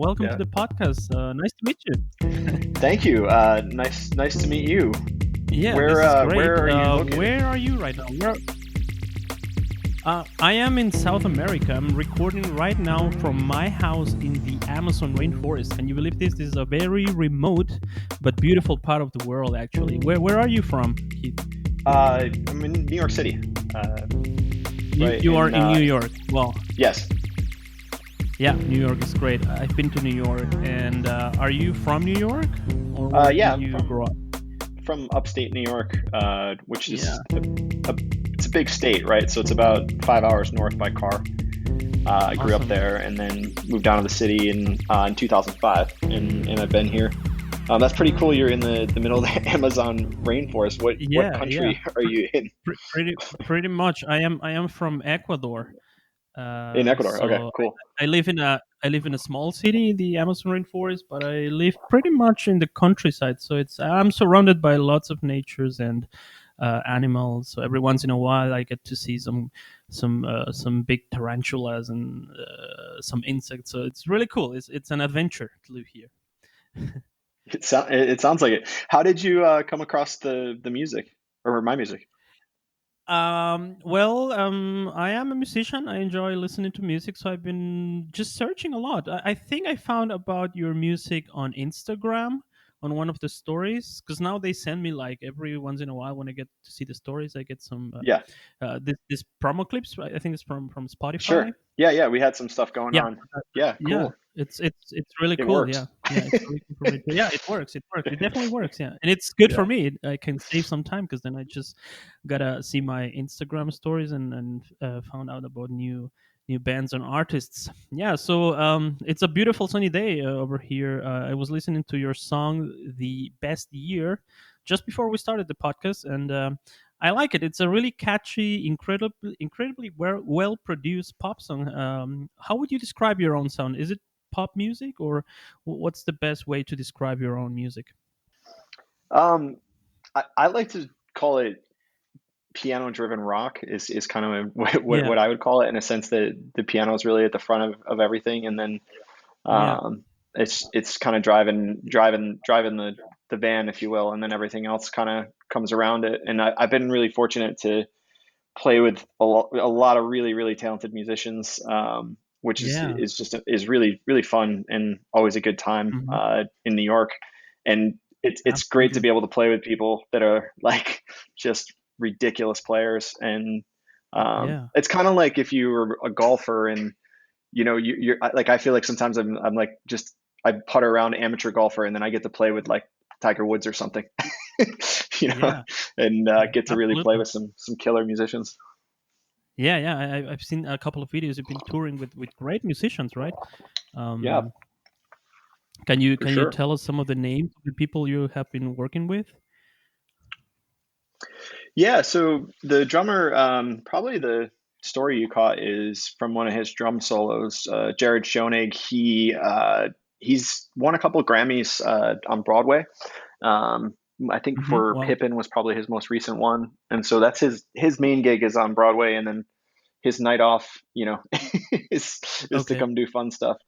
Welcome to Yeah. the podcast. Nice to meet you. Thank you. Nice to meet you. Yeah, Where this is uh great. where are you located? Where are you right now? I am in South America. I'm recording right now from my house in the Amazon rainforest. Can you believe this? This is a very remote but beautiful part of the world, actually. Where are you from, Keith? I'm in New York City. Uh, You right you are in in New York. Well, yes. yeah, New York is great. I've been to New York. And are you from New York, or where did Yeah, I'm you grow up? from upstate New York, which Yeah, is it's a big state, right? So it's about 5 hours north by car. I grew up awesome. there and then moved down to the city in 2005, and I've been here. That's pretty cool. You're in the middle of the Amazon rainforest. What Yeah, yeah. country are you in? Pretty much. I am from Ecuador. In Ecuador. Okay, So cool. I live in a small city, the Amazon rainforest, but I live pretty much in the countryside. So I'm surrounded by lots of natures and animals. So every once in a while, I get to see some big tarantulas and some insects. So it's really cool. It's an adventure to live here. It sounds like it. How did you come across the music or my music? I am a musician. I enjoy listening to music, so I've been just searching a lot. I think I found about your music on Instagram on one of the stories because now they send me like every once in a while when I get to see the stories, I get some Yeah, this promo clips. Right? I think it's from Spotify. sure. Yeah. We had some stuff going Yeah, on. Yeah, yeah, cool. it's really It cool. works. Yeah, yeah, it's really cool for me. Yeah, it works. It works. It definitely works. Yeah, and it's good for Yeah. me. I can save some time because then I just gotta see my Instagram stories and found out about new bands and artists. Yeah, so it's a beautiful sunny day over here. I was listening to your song "The Best Year" just before we started the podcast, and I like it. It's a really catchy, incredibly well produced pop song. How would you describe your own sound? Is it pop music, or what's the best way to describe your own music? Um, I like to call it piano driven rock is kind of Yeah, what I would call it, in a sense that the piano is really at the front of everything, and then yeah, it's kind of driving the van, if you will, and then everything else kind of comes around it. And I've been really fortunate to play with a lot of really talented musicians, which yeah. is really fun and always a good time Hmm. in New York. And it's great to Absolutely. be able to play with people that are like just ridiculous players. And Yeah, it's kind of like if you were a golfer and you're like, I feel like sometimes I'm like just I putter around amateur golfer and then I get to play with like Tiger Woods or something, you know, yeah, and get to really play absolutely. with some killer musicians. Yeah, yeah. I've seen a couple of videos. You've been touring with great musicians, right? Yeah, Um, for can you sure. tell us some of the names of the people you have been working with? Yeah, so the drummer, probably the story you caught is from one of his drum solos. Jared Schoenig, he's won a couple of Grammys on Broadway. Um, I think for Wow. Pippin was probably his most recent one, and so that's his main gig is on Broadway, and then his night off, is to Okay. come do fun stuff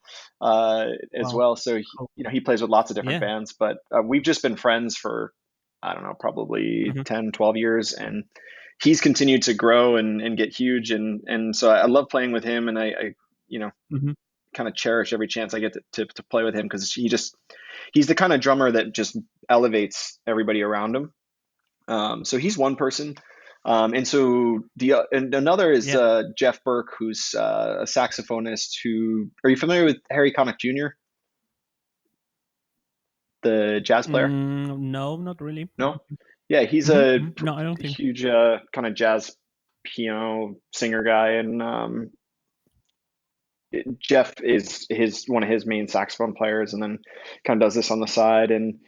as Wow. well. So Cool. he plays with lots of different Yeah. bands, but we've just been friends for I don't know, probably Mhm. 10, 12 years, and he's continued to grow and get huge, and so I love playing with him, and I you know Mhm. kind of cherish every chance I get to play with him because he's the kind of drummer that just elevates everybody around him. So he's one person. And so and another is Yeah. Jeff Burke, who's a saxophonist. Who are you familiar with? Harry Connick Jr., the jazz player? No, not really. No, yeah, he's Mhm, a mhm. No, I don't think. huge kind of jazz piano singer guy, and Jeff is his one of his main saxophone players, and then kind of does this on the side. And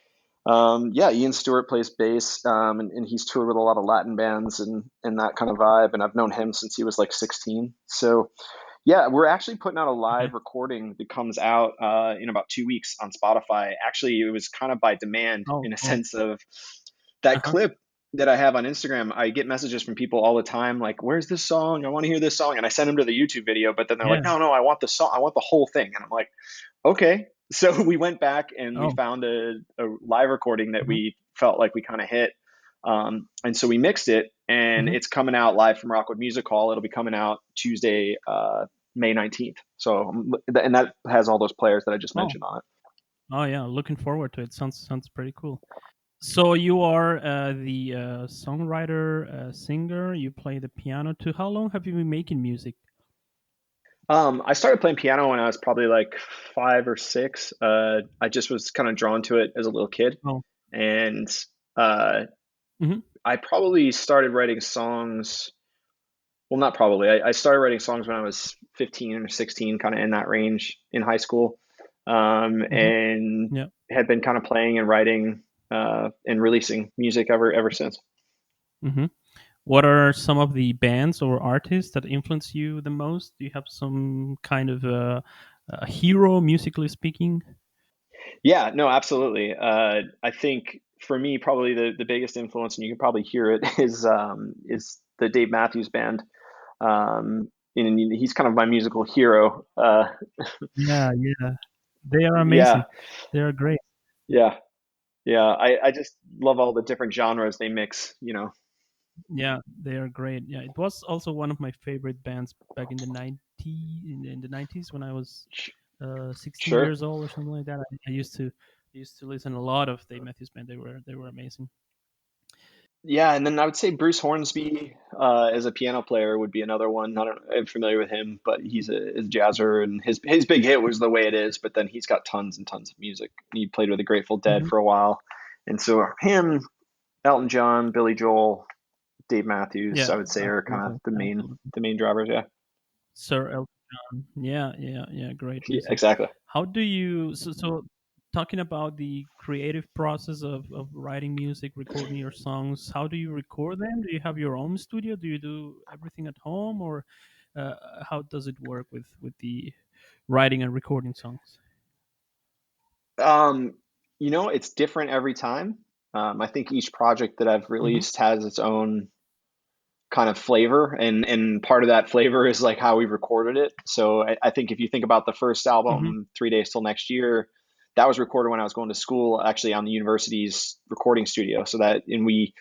yeah, Ian Stewart plays bass, and he's toured with a lot of Latin bands and that kind of vibe. And I've known him since he was like 16. So yeah, we're actually putting out a Okay. live recording that comes out in about 2 weeks on Spotify. Actually, it was kind of by demand, Oh, in a cool. sense of that Uh-huh. clip that I have on Instagram. I get messages from people all the time, like, "Where's this song? I want to hear this song." And I send them to the YouTube video, but then they're like, Yeah. "No, I want the song. I want the whole thing." And I'm like, "Okay." So we went back and we Oh. found a live recording that Hmm. we felt like we kind of hit. And so we mixed it, and Hmm. it's coming out live from Rockwood Music Hall. It'll be coming out Tuesday, May 19th. So, and that has all those players that I just Oh. mentioned on it. Oh yeah, looking forward to it. Sounds pretty cool. So you are the songwriter, singer. You play the piano too. How long have you been making music? I started playing piano when I was probably like 5 or 6. I just was kind of drawn to it as a little kid, Oh. and uh, Hmm. I probably started writing songs. Well, not probably. I started writing songs when I was 15 or 16, kind of in that range in high school, Hmm. and Yeah. had been kind of playing and writing and releasing music ever since. Hmm. What are some of the bands or artists that influence you the most? Do you have some kind of a hero, musically speaking? Yeah, no, absolutely. I think for me, probably the biggest influence, and you can probably hear it, is the Dave Matthews Band. And he's kind of my musical hero. Yeah, yeah, they are amazing. Yeah, They are great. yeah, yeah. I just love all the different genres they mix. You know. Yeah, they are great. Yeah, it was also one of my favorite bands back in the 90s when I was 16 Sure. years old or something like that. I used to listen a lot of Dave Matthews Band. They were amazing. Yeah, and then I would say Bruce Hornsby as a piano player would be another one. I don't, I'm familiar with him, but he's a jazzer, and his big hit was The Way It Is. But then he's got tons and tons of music. He played with the Grateful Dead Hmm. for a while, and so him, Elton John, Billy Joel, Dave Matthews, I Yeah, would say are kind of absolutely, absolutely. the main drivers. Yeah, Sir Elton John. Yeah, yeah, yeah. Great yeah, music. exactly. How do you talking about the creative process of writing music, recording your songs? How do you record them? Do you have your own studio? Do you do everything at home, or uh, how does it work with the writing and recording songs? Um, it's different every time. I think each project that I've Hmm. released has its own kind of flavor, and part of that flavor is like how we recorded it. So I think if you think about the first Hmm. album, 3 days till next year, that was recorded when I was going to school, actually on the university's recording studio. So that, and we,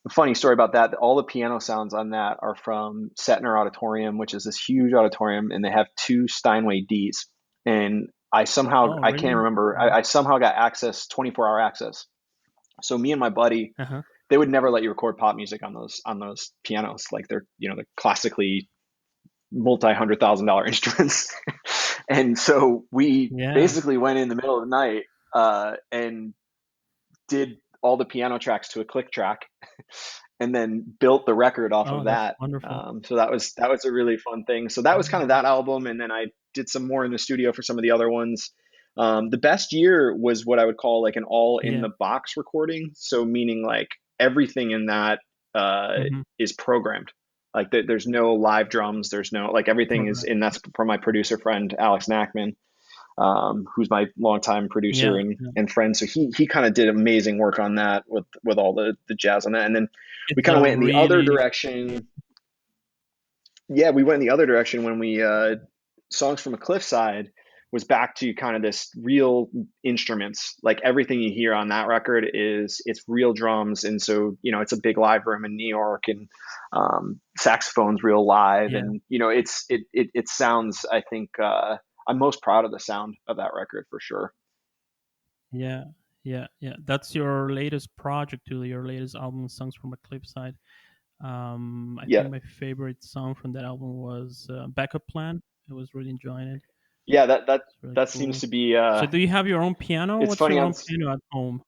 a funny story about that, all the piano sounds on that are from Setner Auditorium, which is this huge auditorium, and they have two Steinway Ds. And Oh, I can't really? remember, Wow. I somehow got access, 24-hour access. So me and my buddy, Uh-huh. they would never let you record pop music on those pianos. Like they're classically multi-$100,000 instruments. And so we Yeah. basically went in the middle of the night and did all the piano tracks to a click track, and then built the record off Oh, of that's that. wonderful. So that was a really fun thing. So that was kind of that album, and then I did some more in the studio for some of the other ones. The best year was what I would call like an all in Yeah. the box recording. So meaning like everything in that Hmm. is programmed. Like there's no live drums. There's no like everything is, Program. and that's from my producer friend Alex Nackman, who's my longtime producer Yeah. and, Yeah. and friend. So he kind of did amazing work on that with all the jazz on that. And then we It's kind of a went in the other really direction. Yeah, we went in the other direction when we songs from a cliffside was back to kind of this real instruments. Like everything you hear on that record is it's real drums, and so it's a big live room in New York, and saxophones real live, yeah. and it sounds. I think I'm most proud of the sound of that record for sure. Yeah, yeah, yeah. That's your latest project, Julie. Your latest album, "Songs from a Cliffside." I Yeah, think my favorite song from that album was "Backup Plan." I was really enjoying it. yeah. That that It's really that seems cool. to be. So, do you have your own piano? It's What's funny. your own piano at home?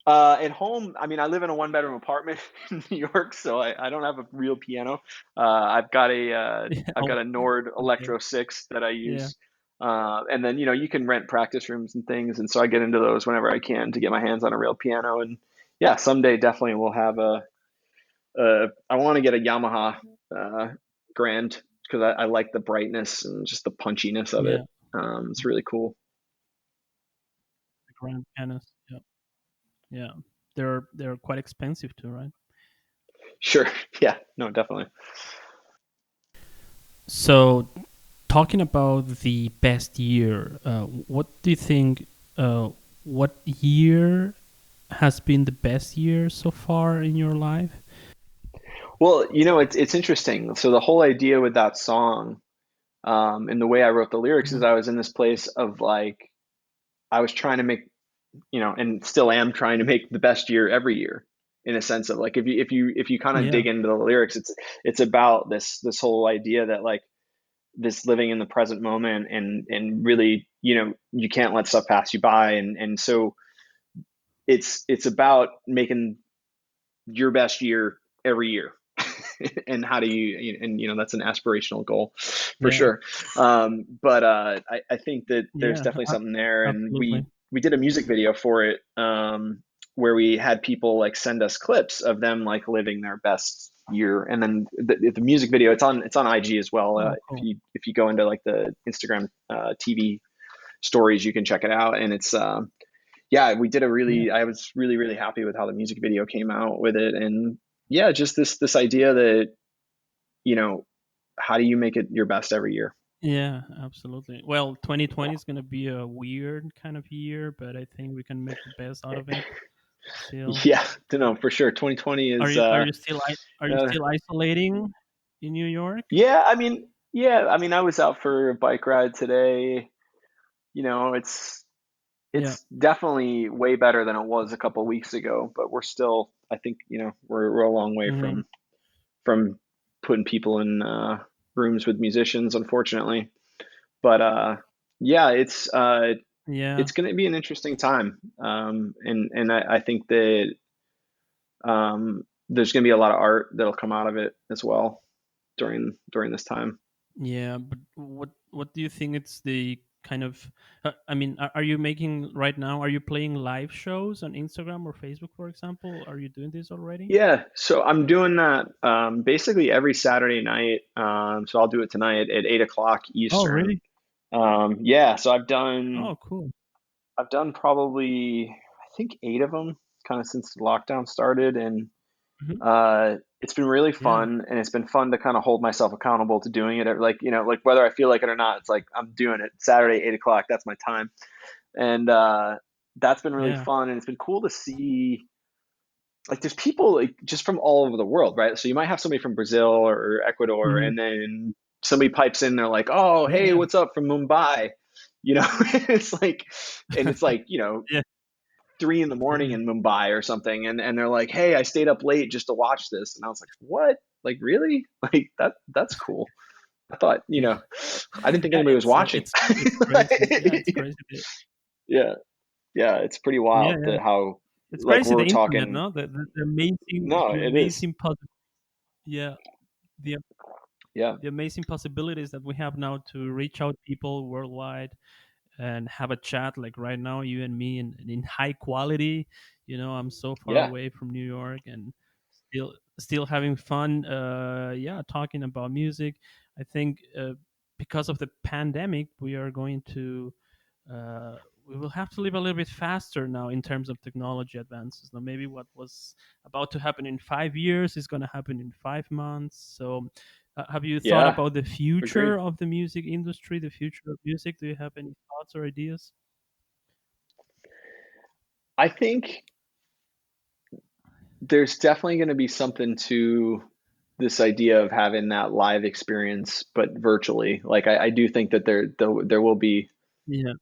At home, I mean, I live in a one-bedroom apartment in New York, so I don't have a real piano. Yeah. I've Oh, got a Nord okay. Electro 6 that I Yeah. use, and then you can rent practice rooms and things, and so I get into those whenever I can to get my hands on a real piano. And yeah, someday definitely we'll have I want to get a Yamaha uh, Grand because I like the brightness and just the punchiness of it. Yeah. It's really cool. The grand pianos. Yeah. Yeah. They're quite expensive too, right? Sure, yeah, no, definitely. So talking about the best year, what do you think? What year has been the best year so far in your life? Well, it's interesting. So the whole idea with that song, and the way I wrote the lyrics is Mhm. I was in this place of like I was trying to make, and still am trying to make the best year every year, in a sense of like if you kind of Yeah, dig into the lyrics, it's about this whole idea that like this living in the present moment, and really, you can't let stuff pass you by, and so it's about making your best year every year. And how do and that's an aspirational goal for yeah, sure. But I think that there's yeah, definitely something there, and absolutely. we did a music video for it, where we had people like send us clips of them like living their best year, and then the music video, it's on IG as well. Oh, If cool. you go into like the Instagram TV stories, you can check it out, and it's yeah, we did a Yeah, really, I was really, really happy with how the music video came out with it. And yeah, just this idea that, you know, how do you make it your best every year? yeah, absolutely. Well, 2020 is gonna be a weird kind of year, but I think we can make the best out of it. Still, Yeah, no, for sure. 2020 are is, you still isolating in New York? yeah, I mean, I was out for a bike ride today. You know, Yeah. it's definitely way better than it was a couple of weeks ago, but we're still, I think, we're a long way Hmm. from putting people in, rooms with musicians, unfortunately. But yeah, Yeah. it's going to be an interesting time, and I think that there's going to be a lot of art that'll come out of it as well during this time. Yeah, but what do you think it's the kind of I mean, are you making right now? Are you playing live shows on Instagram or Facebook, for example? Are you doing this already? Yeah, so I'm doing that basically every Saturday night. So I'll do it tonight at 8 o'clock Oh, Eastern. really? Yeah, so Oh, cool. I've done probably, I think, 8 of them, kind of since the lockdown started, and Hmm. it's been really Yeah, fun, and it's been fun to kind of hold myself accountable to doing it. Like, like whether I feel like it or not, it's like I'm doing it Saturday 8 o'clock. That's my time, and that's been really yeah. fun, and it's been cool to see. Like, there's people like just from all over the world, right? So you might have somebody from Brazil or Ecuador, Hmm. and then somebody pipes in. They're like, "Oh, Yeah, hey, yeah, what's up from Mumbai?" It's like, and it's like, yeah, 3 in the morning yeah, in Mumbai or something, and they're like, "Hey, I stayed up late just to watch this," and I was like, "What? Like, really? Like that's cool." I thought, yeah. I didn't think Yeah, anybody was watching. it's crazy. Yeah, it's crazy. Yeah, yeah, it's pretty Yeah, wild yeah. that how It's like crazy the we're internet, talking. no? The amazing, No, it is. yeah, the Yeah, the amazing possibilities that we have now to reach out people worldwide and have a chat like right now, you and me, in high quality. I'm so far yeah, away from New York and still having fun. Yeah, talking about music. I think because of the pandemic, uh, we will have to live a little bit faster now in terms of technology advances. Now, maybe what was about to happen in 5 years is going to happen in 5 months. So, have you thought yeah. about the future Agreed. of the music industry, the future of music? Do you have any thoughts or ideas? I think there's definitely going to be something to this idea of having that live experience, but virtually. Like, I do think that there will be, Yeah,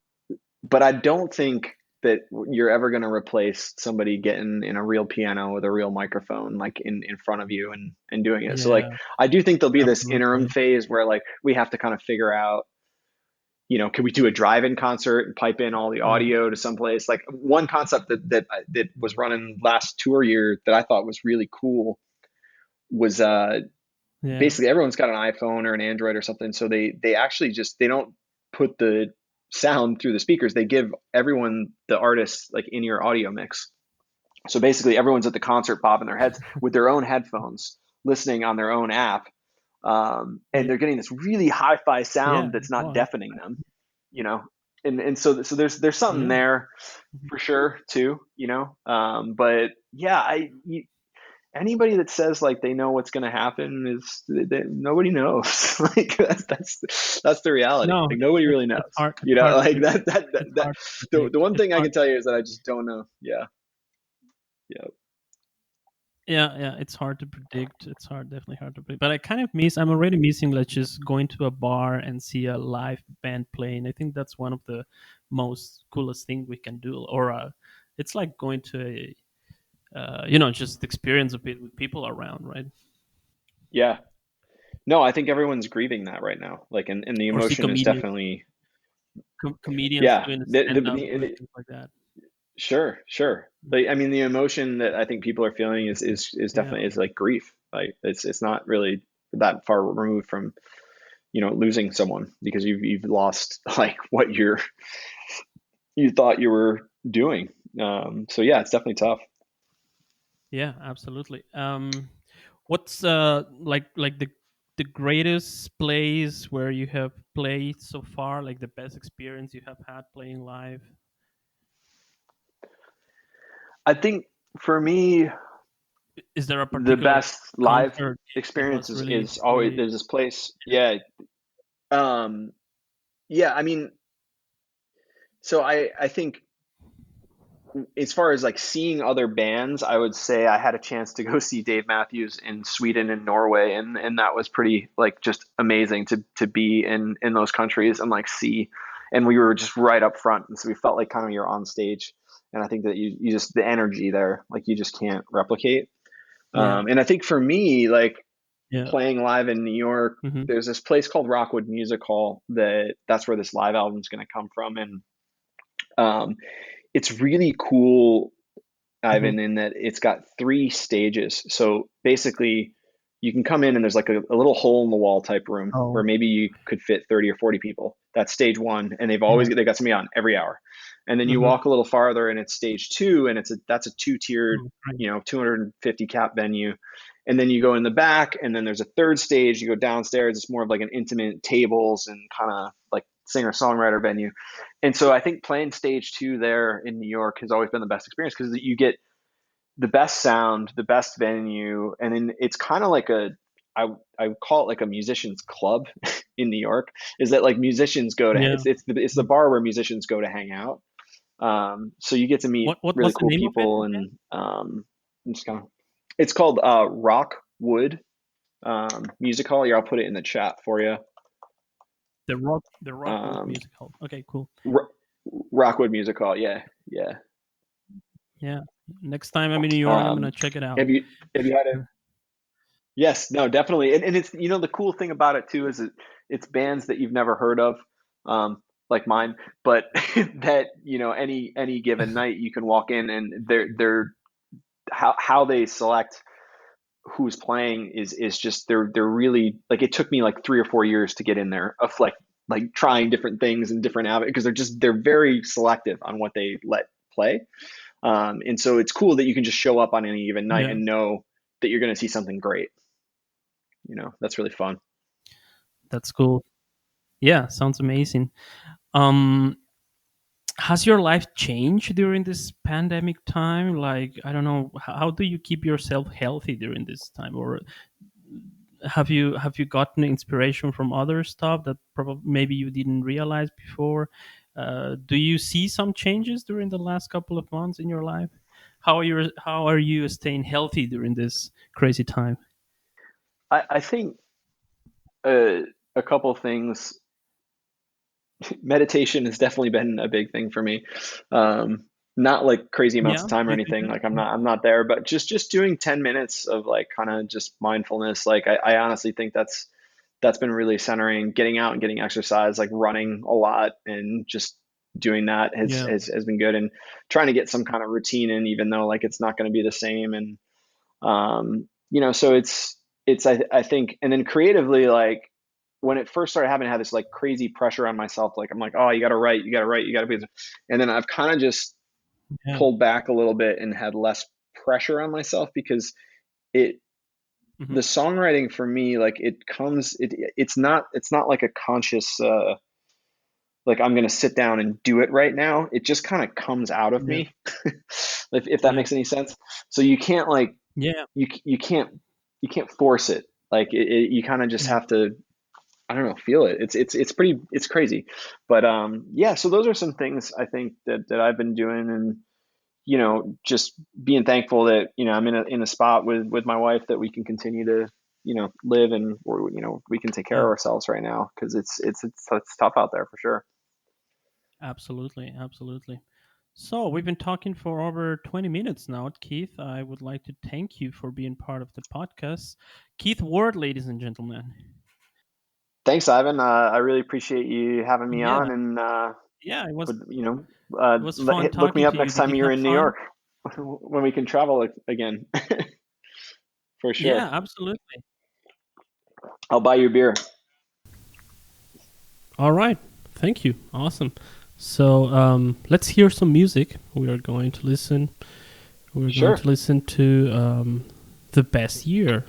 but I don't think that you're ever going to replace somebody getting in a real piano with a real microphone, like in front of you, and doing it. So like, yeah, I do think there'll be this interim absolutely. phase where like we have to kind of figure out, can we do a drive-in concert and pipe in all the Yeah, audio to someplace? Like, one concept that was running last tour year that I thought was really cool was yeah, basically everyone's got an iPhone or an Android or something, so they actually just, they don't put the sound through the speakers. They give everyone, the artists, like in-ear audio mix. So basically, everyone's at the concert bobbing their heads with their own headphones, listening on their own app, and yeah, they're getting this really hi-fi yeah. sound that's not Wow. deafening them, you know. And so there's something Yeah, there mhm, for sure too, but yeah, anybody that says like they know what's going to happen is nobody knows. Like that's the reality. No, Like nobody really it's knows. hard. It's You know, hard like to it's that hard to the predict. one It's thing I hard. can tell you is that I just don't know. Yeah. Yeah. Yeah, yeah, it's hard to predict. It's hard, definitely hard to predict. But I kind of miss. I'm already missing like just going to a bar and see a live band playing. I think that's one of the most coolest thing we can do. Or it's like going to a just experience a bit with people around, right? Yeah. No, I think everyone's grieving that right now. Like, and the Or see emotion is definitely, comedians yeah. doing stand up, doing things like that. Sure, sure. Like, I mean, the emotion that I think people are feeling is Yeah, definitely is like grief. Like, it's not really that far removed from, losing someone because you've lost like what you thought you were doing. So yeah, it's definitely tough. yeah, absolutely. What's like the greatest place where you have played so far? Like the best experience you have had playing live? I think for me, Is there a the particular best live concert gig that experience was really is always really? there's this place. Yeah. Um, yeah. I mean, so I think as far as like seeing other bands, I would say I had a chance to go see Dave Matthews in Sweden and Norway, and that was pretty like just amazing to be in those countries and like see, and we were just right up front, and so we felt like kind of you're on stage, and I think that you just the energy there like you just can't replicate. Yeah, And I think for me like yeah. playing live in New York, Hmm. there's this place called Rockwood Music Hall that's where this live album is going to come from, and um, it's really cool, Hmm. Ivan, in that it's got three stages. So basically, you can come in and there's like a little hole in the wall type room where Oh, maybe you could fit 30 or 40 people. That's stage one, and yeah. they got somebody on every hour. And then you Hmm. walk a little farther, and it's stage two, and that's a two-tiered, Oh, great. 250 cap venue. And then you go in the back, and then there's a third stage. You go downstairs. It's more of like an intimate tables and kind of like singer songwriter venue. And so I think playing stage two there in New York has always been the best experience because you get the best sound, the best venue, and then it's kind of like I I would call it like a musician's club in New York. Is that like musicians go to Yeah. it's the bar where musicians go to hang out. So you get to meet What really was the cool name of it people, again? and just kind of it's called Rockwood Music Hall. Here, I'll put it in the chat for you. The Rockwood Um, Music Hall. Okay, cool. Ro- Rockwood Music Hall. Yeah, yeah. Yeah. Next time I'm in New York, I'm gonna Um, check it out. have you had a Yes, no, definitely, and it's the cool thing about it too is it's bands that you've never heard of, like mine, but that any given night you can walk in and they're how they select who's playing is just they're really like it took me like 3 or 4 years to get in there of like trying different things and different avenues because they're very selective on what they let play, and so it's cool that you can just show up on any given night Yeah, and know that you're going to see something great. That's really fun. that's cool. Yeah, sounds amazing. Um, has your life changed during this pandemic time? Like, I don't know, how do you keep yourself healthy during this time, or have you gotten inspiration from other stuff that probably maybe you didn't realize before? Do you see some changes during the last couple of months in your life? How are you staying healthy during this crazy time? I think uh, a couple of things. Meditation has definitely been a big thing for me. Um, Not like crazy amounts Yeah, of time or you do anything. that. Like I'm not there, but just doing 10 minutes of like kind of just mindfulness. Like I honestly think that's been really centering. Getting out and getting exercise, like running a lot and just doing that Yeah, has been good. And trying to get some kind of routine in, even though like it's not going to be the same. And so it's I think, and then creatively, like when it first started having to have this like crazy pressure on myself, like I'm like, oh, you got to write, you got to write, you got to be, and then I've kind of just yeah. pulled back a little bit and had less pressure on myself because it Hmm. the songwriting for me, like it's not like a conscious like I'm gonna sit down and do it right now. It just kind of comes out of Yeah, me, if that yeah, makes any sense. So you can't like Yeah. you can't force it. Like you kind of just Mm. have to, I don't know, feel it. It's pretty, it's crazy. But yeah, so those are some things I think that I've been doing, and just being thankful that I'm in a spot with my wife that we can continue to live, and or we can take care of Yeah. ourselves right now, because it's tough out there for sure. Absolutely. Absolutely. So we've been talking for over 20 minutes now, Keith. I would like to thank you for being part of the podcast. Keith Ward, ladies and gentlemen. Thanks, Ivan. I really appreciate you having me Yeah. on, and Yeah, would it was fun look me talking up to you. next Did time you you're have in New fun? York when we can travel again, for sure. Yeah, absolutely. I'll buy you a beer. All right. Thank you. Awesome. So let's hear some music. We are going to listen. We're going Sure. to listen to the best year.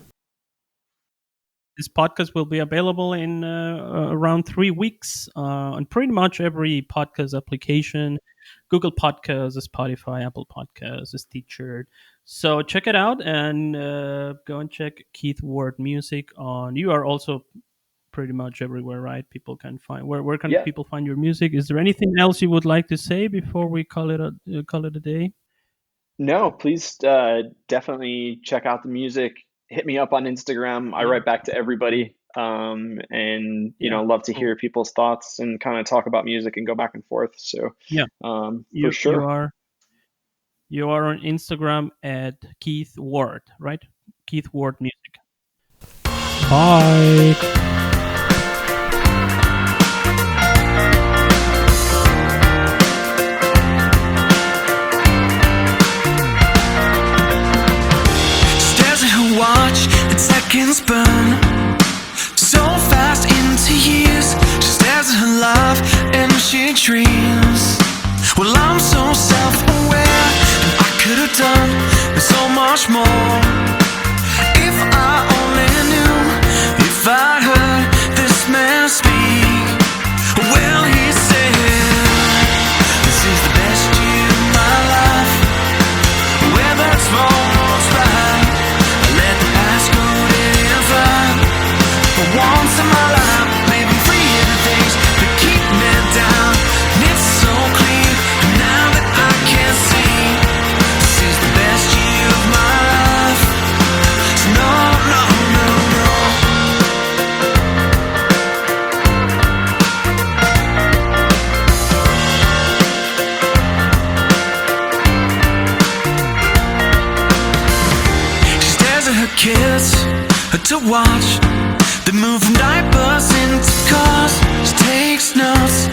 This podcast will be available in around 3 weeks on pretty much every podcast application: Google Podcasts, Spotify, Apple Podcasts, Stitcher. So check it out and go and check Keith Ward Music on. You are also pretty much everywhere, right? People can find where can Yeah. people find your music? Is there anything else you would like to say before we call it a day? No, please definitely check out the music. Hit me up on Instagram. I Yeah, write back to everybody. And yeah, love to cool. hear people's thoughts and kind of talk about music and go back and forth. So, Yeah, for you sure. are on Instagram at Keith Ward, right? Keith Ward Music. Bye. Stares at her watch and seconds burn so fast into years. She stares at her life and she dreams. Well, I'm so self-aware, and I could have done so much more if I only knew. If I heard this man speak, well, he said, "This is the best year of my life." Whether it's wrong or it's right, I let the past go dead and fly. For once in my life, living free of the things that keep me down. And it's so clear now that I can see. This is the best year of my life. So no, no, no, no. She stares at her kids to watch. They move from diapers into cars. She takes notes